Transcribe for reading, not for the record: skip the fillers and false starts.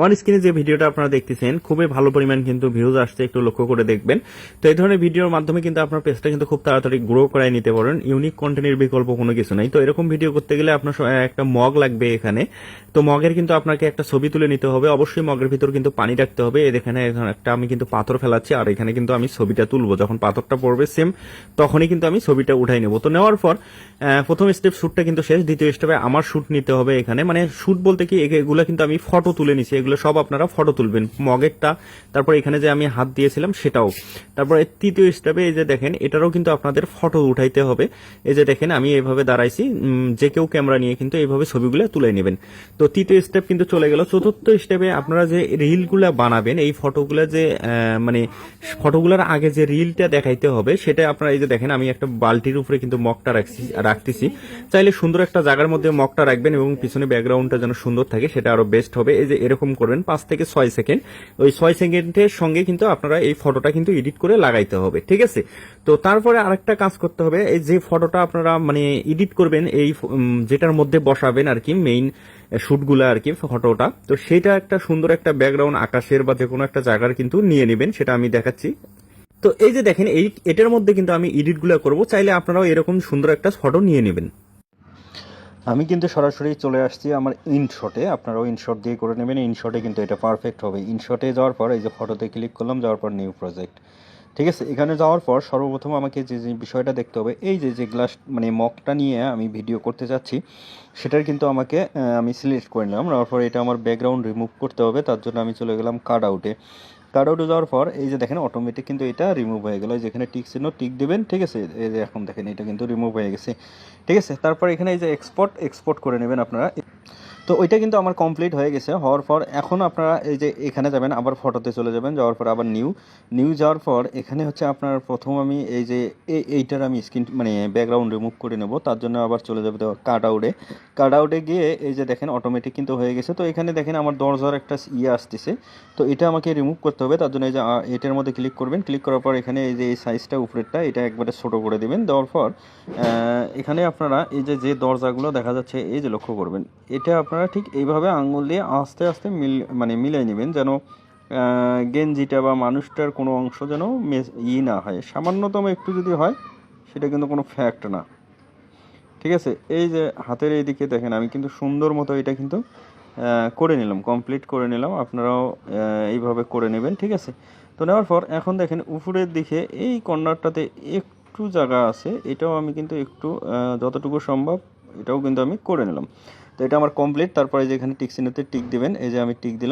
আমার স্ক্রিনে যে ভিডিওটা আপনারা দেখতেছেন খুবই ভালো পরিমাণ কিন্তু ভিউজ আসছে, একটু লক্ষ্য করে দেখবেন। তো এই ধরনের ভিডিওর মাধ্যমে কিন্তু আপনার পেজটা কিন্তু খুব তাড়াতাড়ি গ্রো করাই নিতে পারেন। ইউনিক কন্টেন্টের বিকল্প কোনো কিছু নাই। তো এরকম ভিডিও করতে গেলে আপনার একটা মগ লাগবে এখানে। তো মগের কিন্তু আপনাকে একটা ছবি তুলে নিতে হবে। অবশ্যই মগের ভিতর কিন্তু পানি রাখতে হবে। এখানে একটা আমি কিন্তু পাথর ফেলাচ্ছি, আর এখানে কিন্তু আমি ছবিটা তুলবো। যখন পাথরটা পড়বে সেম তখনই কিন্তু আমি ছবিটা উঠাই নেবো। তো নেওয়ার পর প্রথম স্টেপ শ্যুটটা কিন্তু শেষ। দ্বিতীয় স্টেপে আমার শ্যুট নিতে হবে এখানে, মানে শ্যুট বলতে কি এগুলো কিন্তু আমি ফটো তুলে নিছি। এগুলো সব আপনারা ফটো তুলবেন, মগেরটা, তারপর এখানে যে আমি হাত দিয়েছিলাম সেটাও। তারপরে তৃতীয় স্টেপে এই যে দেখেন এটারও কিন্তু আপনাদের ফটো উঠাইতে হবে। এই যে দেখেন আমি এইভাবে দাঁড়াইছি, যে কেউ ক্যামেরা নিয়ে কিন্তু এইভাবে ছবিগুলো তুলে নেবেন। তো তৃতীয় স্টেপ কিন্তু চলে গেল। চতুর্থ স্টেপে আপনারা যে রিলগুলা বানাবেন, এই ফটোগুলো যে মানে ফটোগুলোর আগে যে রিলটা দেখাইতে হবে সেটা আপনারা এই যে দেখেন আমি একটা বালতির উপরে কিন্তু মগটা রাখতেছি। চাইলে সুন্দর একটা জায়গার মধ্যে মগটা রাখবেন এবং পিছনে ব্যাকগ্রাউন্ডটা যেন সুন্দর থাকে, সেটা আরো বেস্ট হবে। এই যে এরকম করবেন 5 থেকে 6 সেকেন্ড। ওই 6 সেকেন্ডের সঙ্গে কিন্তু আপনারা এই ফটোটা কিন্তু এডিট করে লাগাইতে হবে, ঠিক আছে? তো তারপরে আরেকটা কাজ করতে হবে, এই যে ফটোটা আপনারা মানে এডিট করবেন, এই যেটার মধ্যে বসাবেন আর কি মেইন শুটগুলো আর কি ফটোটা, তো সেটা একটা সুন্দর একটা ব্যাকগ্রাউন্ড আকাশের বা যে কোনো একটা জায়গার কিন্তু নিয়ে নেবেন, সেটা আমি দেখাচ্ছি। তো এই যে দেখেন এটার মধ্যে কিন্তু আমি এডিটগুলো করব। চাইলে আপনারাও এরকম সুন্দর একটা ফটো নিয়ে নেবেন। আমি কিন্তু সরাসরি চলে আসছি আমার ইনশটে, আপনারাও ইনশট দিয়ে করে নেবেন। ইনশটে কিন্তু এটা পারফেক্ট হবে। ইনশটে যাওয়ার পর এই যে ফটোতে ক্লিক করলাম, যাওয়ার পর নিউ প্রজেক্ট, ঠিক আছে? এখানে যাওয়ার পর সর্বপ্রথম আমাকে যে বিষয়টা দেখতে হবে, এই যে গ্লাস মানে মগটা নিয়ে আমি ভিডিও করতে যাচ্ছি সেটার কিন্তু আমাকে আমি সিলেক্ট করে নিলাম। নেওয়ার পর এটা আমার ব্যাকগ্রাউন্ড রিমুভ করতে হবে, তার জন্য আমি চলে গেলাম কাট আউটে। কাট আউটে যাওয়ার পর এই যে দেখেন অটোমেটিক কিন্তু এটা রিমুভ হয়ে গেল। যেখানে টিক চিহ্ন টিক দেবেন, ঠিক আছে? এই যে এখন দেখেন এটা কিন্তু রিমুভ হয়ে গেছে, ঠিক আছে? তারপর এখানে এই যে এক্সপোর্ট করে নেবেন আপনারা। তো ওইটা কিন্তু আমার কমপ্লিট হয়ে গেছে। হওয়ার পর এখন আপনারা এই যে এখানে যাবেন, আবার ফটোতে চলে যাবেন, যাওয়ার পর আবার নিউ যাওয়ার পর এখানে হচ্ছে আপনার প্রথম আমি এই যে এইটার আমি স্ক্রিন মানে ব্যাকগ্রাউন্ড রিমুভ করে নেব, তার জন্য আবার চলে যাবে কাট আউটে গিয়ে এই যে দেখেন অটোমেটিক কিন্তু হয়ে গেছে। তো এখানে দেখেন আমার দরজার একটা আসতেছে, তো এটা আমাকে রিমুভ করতে হবে। তার জন্য এই যে এটার মধ্যে ক্লিক করবেন। ক্লিক করার পর এখানে এই যে এই সাইজটা উপরেরটা এটা একবারে ছোট করে দেবেন। দেওয়ার পর এখানে আপনারা এই যে দরজাগুলো দেখা যাচ্ছে এই যে লক্ষ্য করবেন, এটা আপনারা ঠিক এইভাবে আঙুল দিয়ে আস্তে আস্তে মিলাই নেবেন, যেন গেঞ্জিটা বা মানুষটার কোনো অংশ যেন না হয়। সামান্যতম একটু যদি হয় সেটা কিন্তু কোনো ফ্যাক্ট না, ঠিক আছে? এই যে হাতের এইদিকে দেখেন আমি কিন্তু সুন্দর মতো এটা কিন্তু করে নিলাম, কমপ্লিট করে নিলাম। আপনারাও এইভাবে করে নেবেন, ঠিক আছে? তো নেওয়ার পর এখন দেখেন উপরের দিকে এই কর্নারটাতে একটু জায়গা আছে, এটাও আমি কিন্তু একটু যতটুকু সম্ভব এটাও কিন্তু আমি করে নিলাম। তো এটা আমার কমপ্লিট। তারপরে যেখানে টিক চিহ্নতে টিক দিবেন, এই যে আমি টিক দিলাম।